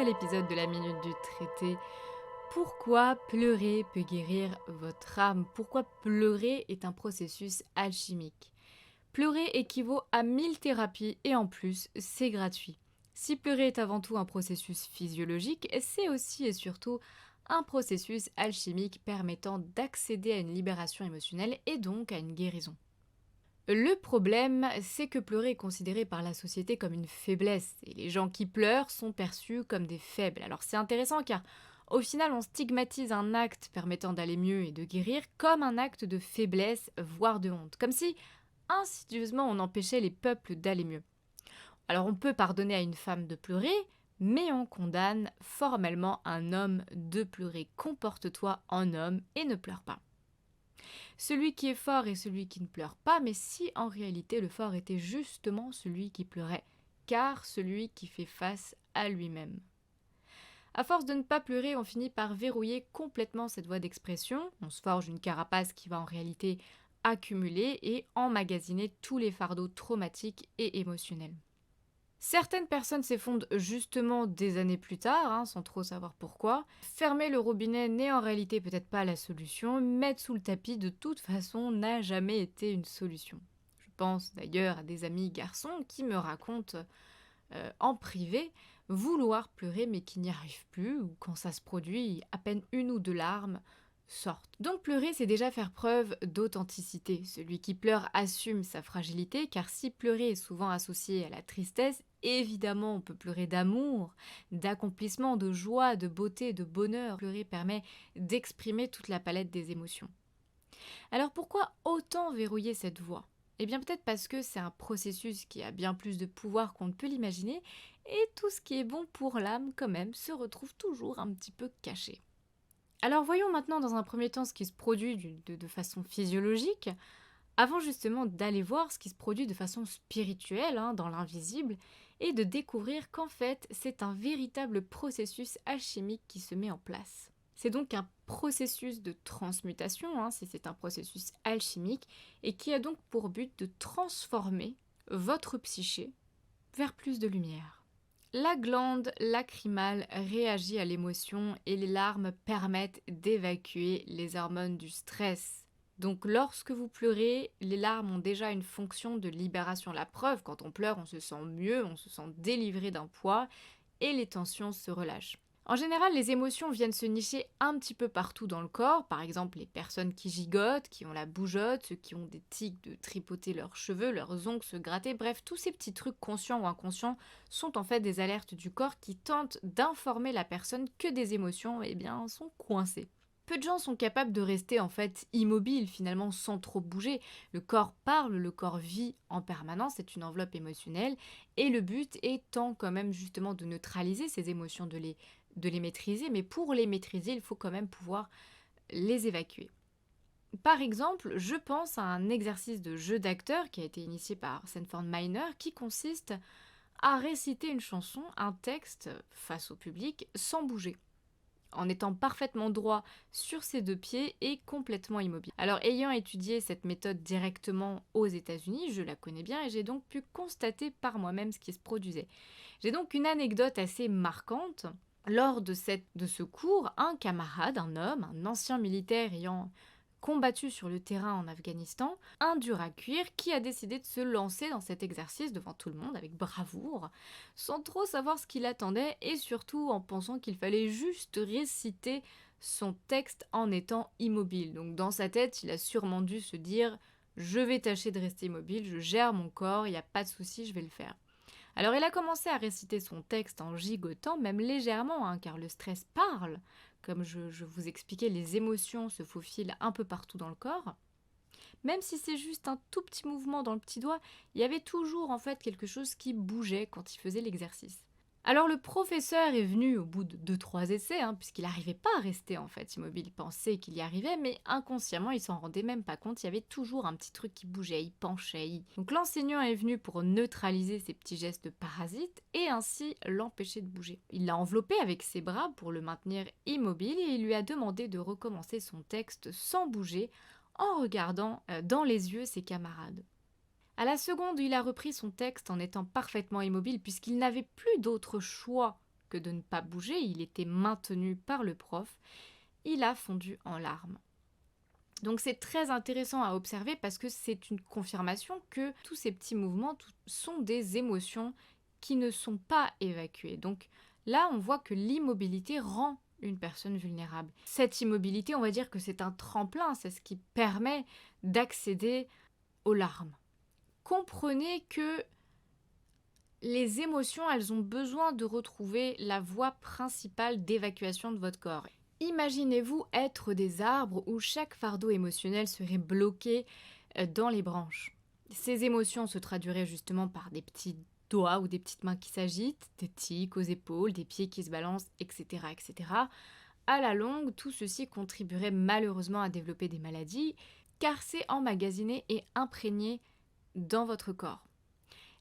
nouvel épisode de la Minute du Traité. Pourquoi pleurer peut guérir votre âme? Pourquoi pleurer est un processus alchimique? Pleurer équivaut à 1000 thérapies et en plus, c'est gratuit. Si pleurer est avant tout un processus physiologique, c'est aussi et surtout un processus alchimique permettant d'accéder à une libération émotionnelle et donc à une guérison. Le problème, c'est que pleurer est considéré par la société comme une faiblesse, et les gens qui pleurent sont perçus comme des faibles. Alors c'est intéressant car au final on stigmatise un acte permettant d'aller mieux et de guérir comme un acte de faiblesse, voire de honte, comme si insidieusement on empêchait les peuples d'aller mieux. Alors on peut pardonner à une femme de pleurer, mais on condamne formellement un homme de pleurer. Comporte-toi en homme et ne pleure pas. Celui qui est fort est celui qui ne pleure pas, mais si en réalité le fort était justement celui qui pleurait, car celui qui fait face à lui-même. À force de ne pas pleurer, on finit par verrouiller complètement cette voie d'expression, on se forge une carapace qui va en réalité accumuler et emmagasiner tous les fardeaux traumatiques et émotionnels. Certaines personnes s'effondrent justement des années plus tard, sans trop savoir pourquoi. Fermer le robinet n'est en réalité peut-être pas la solution. Mettre sous le tapis de toute façon n'a jamais été une solution. Je pense d'ailleurs à des amis garçons qui me racontent en privé vouloir pleurer mais qui n'y arrivent plus ou quand ça se produit, à peine une ou deux larmes sortent. Donc pleurer, c'est déjà faire preuve d'authenticité. Celui qui pleure assume sa fragilité, car si pleurer est souvent associé à la tristesse, évidemment on peut pleurer d'amour, d'accomplissement, de joie, de beauté, de bonheur. Pleurer permet d'exprimer toute la palette des émotions. Alors pourquoi autant verrouiller cette voie? Eh bien peut-être parce que c'est un processus qui a bien plus de pouvoir qu'on ne peut l'imaginer, et tout ce qui est bon pour l'âme quand même se retrouve toujours un petit peu caché. Alors voyons maintenant dans un premier temps ce qui se produit de façon physiologique, avant justement d'aller voir ce qui se produit de façon spirituelle, dans l'invisible, et de découvrir qu'en fait c'est un véritable processus alchimique qui se met en place. C'est donc un processus de transmutation, c'est un processus alchimique, et qui a donc pour but de transformer votre psyché vers plus de lumière. La glande lacrymale réagit à l'émotion et les larmes permettent d'évacuer les hormones du stress. Donc lorsque vous pleurez, les larmes ont déjà une fonction de libération. La preuve, quand on pleure, on se sent mieux, on se sent délivré d'un poids et les tensions se relâchent. En général, les émotions viennent se nicher un petit peu partout dans le corps, par exemple les personnes qui gigotent, qui ont la bougeotte, ceux qui ont des tics de tripoter leurs cheveux, leurs ongles, se gratter, bref, tous ces petits trucs conscients ou inconscients sont en fait des alertes du corps qui tentent d'informer la personne que des émotions, sont coincées. Peu de gens sont capables de rester en fait immobiles finalement sans trop bouger. Le corps parle, le corps vit en permanence, c'est une enveloppe émotionnelle et le but étant quand même justement de neutraliser ces émotions, de les maîtriser, mais pour les maîtriser, il faut quand même pouvoir les évacuer. Par exemple, je pense à un exercice de jeu d'acteur qui a été initié par Sanford Miner qui consiste à réciter une chanson, un texte face au public sans bouger, en étant parfaitement droit sur ses deux pieds et complètement immobile. Alors ayant étudié cette méthode directement aux États-Unis, je la connais bien et j'ai donc pu constater par moi-même ce qui se produisait. J'ai donc une anecdote assez marquante. Lors de ce cours, un camarade, un homme, un ancien militaire ayant combattu sur le terrain en Afghanistan, un dur à cuire qui a décidé de se lancer dans cet exercice devant tout le monde avec bravoure, sans trop savoir ce qu'il attendait et surtout en pensant qu'il fallait juste réciter son texte en étant immobile. Donc dans sa tête, il a sûrement dû se dire « je vais tâcher de rester immobile, je gère mon corps, il n'y a pas de souci, je vais le faire ». Alors il a commencé à réciter son texte en gigotant, même légèrement, car le stress parle. Comme je vous expliquais, les émotions se faufilent un peu partout dans le corps. Même si c'est juste un tout petit mouvement dans le petit doigt, il y avait toujours en fait quelque chose qui bougeait quand il faisait l'exercice. Alors le professeur est venu au bout de 2-3 essais, puisqu'il n'arrivait pas à rester en fait immobile. Il pensait qu'il y arrivait, mais inconsciemment il s'en rendait même pas compte. Il y avait toujours un petit truc qui bougeait, il penchait. Donc l'enseignant est venu pour neutraliser ces petits gestes parasites et ainsi l'empêcher de bouger. Il l'a enveloppé avec ses bras pour le maintenir immobile et il lui a demandé de recommencer son texte sans bouger en regardant dans les yeux ses camarades. À la seconde, il a repris son texte en étant parfaitement immobile puisqu'il n'avait plus d'autre choix que de ne pas bouger, il était maintenu par le prof, il a fondu en larmes. Donc c'est très intéressant à observer parce que c'est une confirmation que tous ces petits mouvements sont des émotions qui ne sont pas évacuées. Donc là, on voit que l'immobilité rend une personne vulnérable. Cette immobilité, on va dire que c'est un tremplin, c'est ce qui permet d'accéder aux larmes. Comprenez que les émotions, elles ont besoin de retrouver la voie principale d'évacuation de votre corps. Imaginez-vous être des arbres où chaque fardeau émotionnel serait bloqué dans les branches. Ces émotions se traduiraient justement par des petits doigts ou des petites mains qui s'agitent, des tics aux épaules, des pieds qui se balancent, etc., etc. À la longue, tout ceci contribuerait malheureusement à développer des maladies, car c'est emmagasiné et imprégné dans votre corps.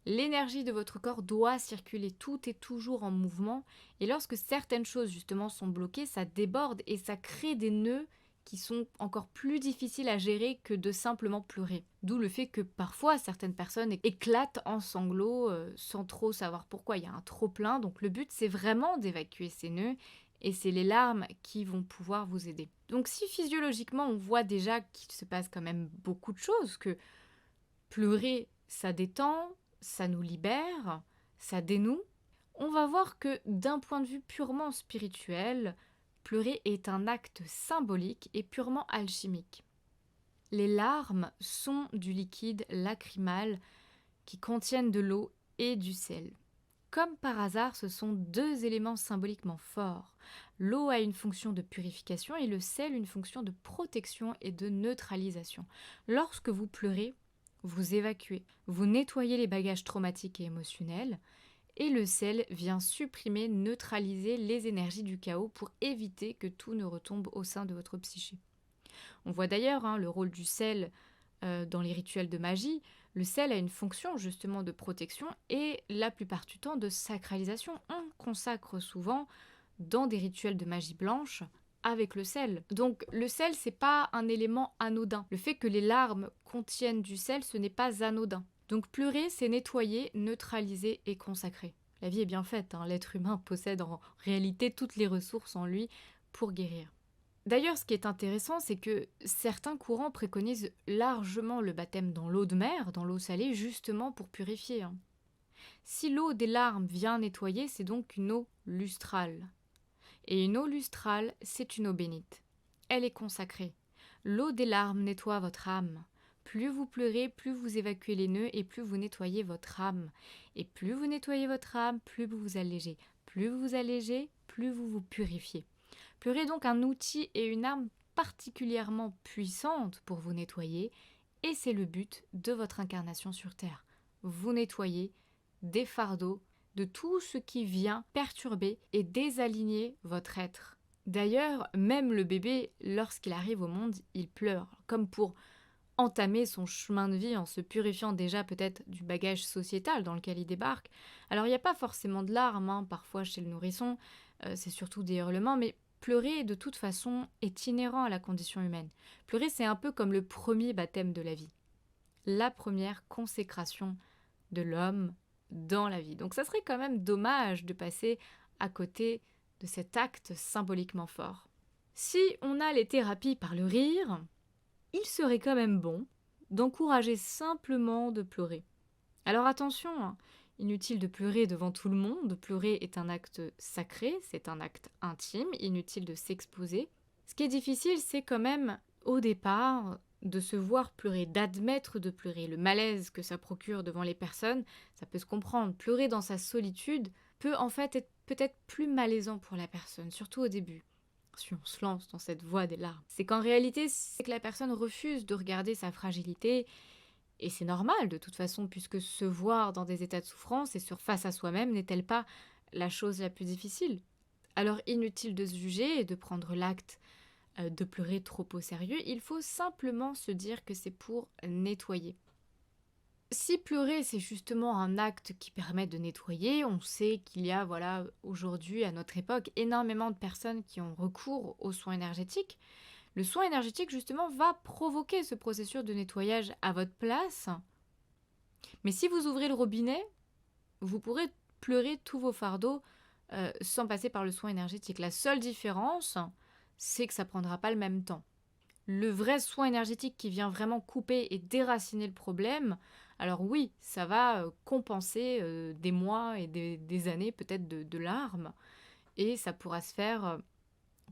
L'énergie de votre corps doit circuler, tout est toujours en mouvement, et lorsque certaines choses justement sont bloquées, ça déborde et ça crée des nœuds qui sont encore plus difficiles à gérer que de simplement pleurer. D'où le fait que parfois certaines personnes éclatent en sanglots sans trop savoir pourquoi, il y a un trop-plein, donc le but c'est vraiment d'évacuer ces nœuds, et c'est les larmes qui vont pouvoir vous aider. Donc si physiologiquement on voit déjà qu'il se passe quand même beaucoup de choses, que pleurer ça détend, ça nous libère, ça dénoue, on va voir que d'un point de vue purement spirituel, pleurer est un acte symbolique et purement alchimique. Les larmes sont du liquide lacrymal qui contiennent de l'eau et du sel. Comme par hasard, ce sont deux éléments symboliquement forts. L'eau a une fonction de purification et le sel une fonction de protection et de neutralisation. Lorsque vous pleurez, vous évacuez, vous nettoyez les bagages traumatiques et émotionnels, et le sel vient supprimer, neutraliser les énergies du chaos pour éviter que tout ne retombe au sein de votre psyché. On voit d'ailleurs le rôle du sel dans les rituels de magie. Le sel a une fonction justement de protection et la plupart du temps de sacralisation. On consacre souvent dans des rituels de magie blanche avec le sel. Donc le sel, c'est pas un élément anodin. Le fait que les larmes contiennent du sel, ce n'est pas anodin. Donc pleurer, c'est nettoyer, neutraliser et consacrer. La vie est bien faite, l'être humain possède en réalité toutes les ressources en lui pour guérir. D'ailleurs, ce qui est intéressant, c'est que certains courants préconisent largement le baptême dans l'eau de mer, dans l'eau salée, justement pour purifier. Si l'eau des larmes vient nettoyer, c'est donc une eau lustrale. Et une eau lustrale, c'est une eau bénite. Elle est consacrée. L'eau des larmes nettoie votre âme. Plus vous pleurez, plus vous évacuez les nœuds et plus vous nettoyez votre âme. Et plus vous nettoyez votre âme, plus vous vous allégez. Plus vous vous allégez, plus vous vous purifiez. Pleurer est donc un outil et une arme particulièrement puissante pour vous nettoyer, et c'est le but de votre incarnation sur Terre. Vous nettoyer des fardeaux, de tout ce qui vient perturber et désaligner votre être. D'ailleurs, même le bébé, lorsqu'il arrive au monde, il pleure, comme pour entamer son chemin de vie en se purifiant déjà peut-être du bagage sociétal dans lequel il débarque. Alors il n'y a pas forcément de larmes, parfois chez le nourrisson, c'est surtout des hurlements, mais pleurer de toute façon est inhérent à la condition humaine. Pleurer, c'est un peu comme le premier baptême de la vie, la première consécration de l'homme dans la vie. Donc ça serait quand même dommage de passer à côté de cet acte symboliquement fort. Si on a les thérapies par le rire, il serait quand même bon d'encourager simplement de pleurer. Alors attention, inutile de pleurer devant tout le monde. Pleurer est un acte sacré, c'est un acte intime, inutile de s'exposer. Ce qui est difficile, c'est quand même, au départ, de se voir pleurer, d'admettre de pleurer. Le malaise que ça procure devant les personnes, ça peut se comprendre. Pleurer dans sa solitude peut en fait être peut-être plus malaisant pour la personne, surtout au début. Si on se lance dans cette voie des larmes. C'est qu'en réalité, c'est que la personne refuse de regarder sa fragilité. Et c'est normal de toute façon, puisque se voir dans des états de souffrance et face à soi-même n'est-elle pas la chose la plus difficile? Alors inutile de se juger et de prendre l'acte de pleurer trop au sérieux, il faut simplement se dire que c'est pour nettoyer. Si pleurer, c'est justement un acte qui permet de nettoyer, on sait qu'il y a, aujourd'hui, à notre époque, énormément de personnes qui ont recours aux soins énergétiques. Le soin énergétique, justement, va provoquer ce processus de nettoyage à votre place. Mais si vous ouvrez le robinet, vous pourrez pleurer tous vos fardeaux sans passer par le soin énergétique. La seule différence, c'est que ça prendra pas le même temps. Le vrai soin énergétique qui vient vraiment couper et déraciner le problème, alors oui, ça va compenser des mois et des années peut-être de larmes, et ça pourra se faire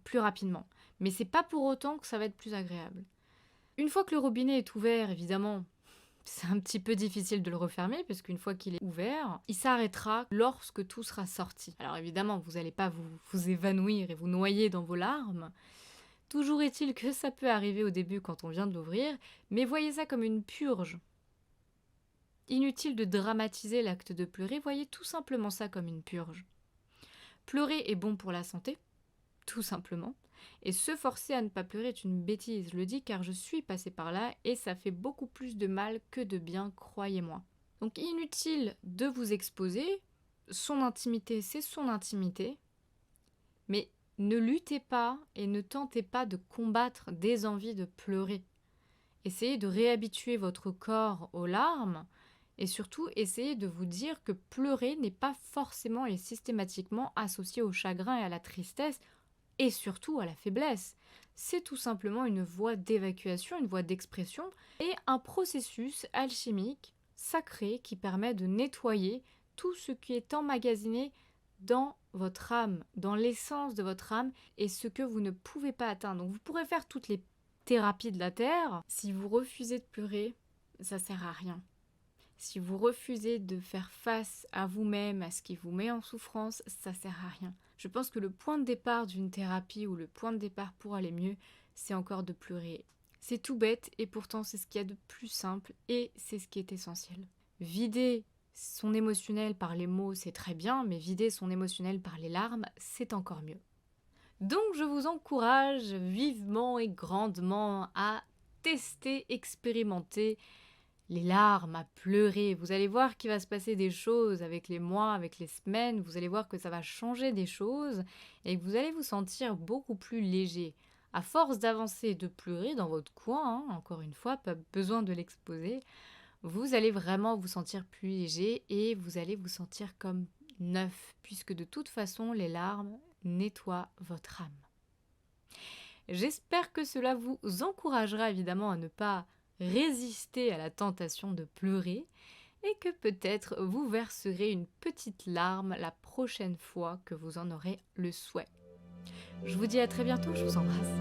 plus rapidement. Mais c'est pas pour autant que ça va être plus agréable. Une fois que le robinet est ouvert, évidemment, c'est un petit peu difficile de le refermer, parce qu'une fois qu'il est ouvert, il s'arrêtera lorsque tout sera sorti. Alors évidemment, vous n'allez pas vous évanouir et vous noyer dans vos larmes. Toujours est-il que ça peut arriver au début quand on vient de l'ouvrir, mais voyez ça comme une purge. Inutile de dramatiser l'acte de pleurer, voyez tout simplement ça comme une purge. Pleurer est bon pour la santé, tout simplement. Et se forcer à ne pas pleurer est une bêtise, je le dis car je suis passée par là et ça fait beaucoup plus de mal que de bien, croyez-moi. Donc inutile de vous exposer, son intimité c'est son intimité, mais ne luttez pas et ne tentez pas de combattre des envies de pleurer. Essayez de réhabituer votre corps aux larmes et surtout essayez de vous dire que pleurer n'est pas forcément et systématiquement associé au chagrin et à la tristesse, et surtout à la faiblesse. C'est tout simplement une voie d'évacuation, une voie d'expression et un processus alchimique sacré qui permet de nettoyer tout ce qui est emmagasiné dans votre âme, dans l'essence de votre âme et ce que vous ne pouvez pas atteindre. Donc vous pourrez faire toutes les thérapies de la Terre. Si vous refusez de pleurer, ça sert à rien. Si vous refusez de faire face à vous-même, à ce qui vous met en souffrance, ça sert à rien. Je pense que le point de départ d'une thérapie ou le point de départ pour aller mieux, c'est encore de pleurer. C'est tout bête et pourtant c'est ce qu'il y a de plus simple et c'est ce qui est essentiel. Vider son émotionnel par les mots, c'est très bien, mais vider son émotionnel par les larmes, c'est encore mieux. Donc je vous encourage vivement et grandement à tester, expérimenter les larmes, à pleurer. Vous allez voir qu'il va se passer des choses avec les mois, avec les semaines. Vous allez voir que ça va changer des choses et que vous allez vous sentir beaucoup plus léger. À force d'avancer et de pleurer dans votre coin, encore une fois, pas besoin de l'exposer, vous allez vraiment vous sentir plus léger et vous allez vous sentir comme neuf, puisque de toute façon, les larmes nettoient votre âme. J'espère que cela vous encouragera évidemment à ne pas résister à la tentation de pleurer et que peut-être vous verserez une petite larme la prochaine fois que vous en aurez le souhait. Je vous dis à très bientôt, je vous embrasse.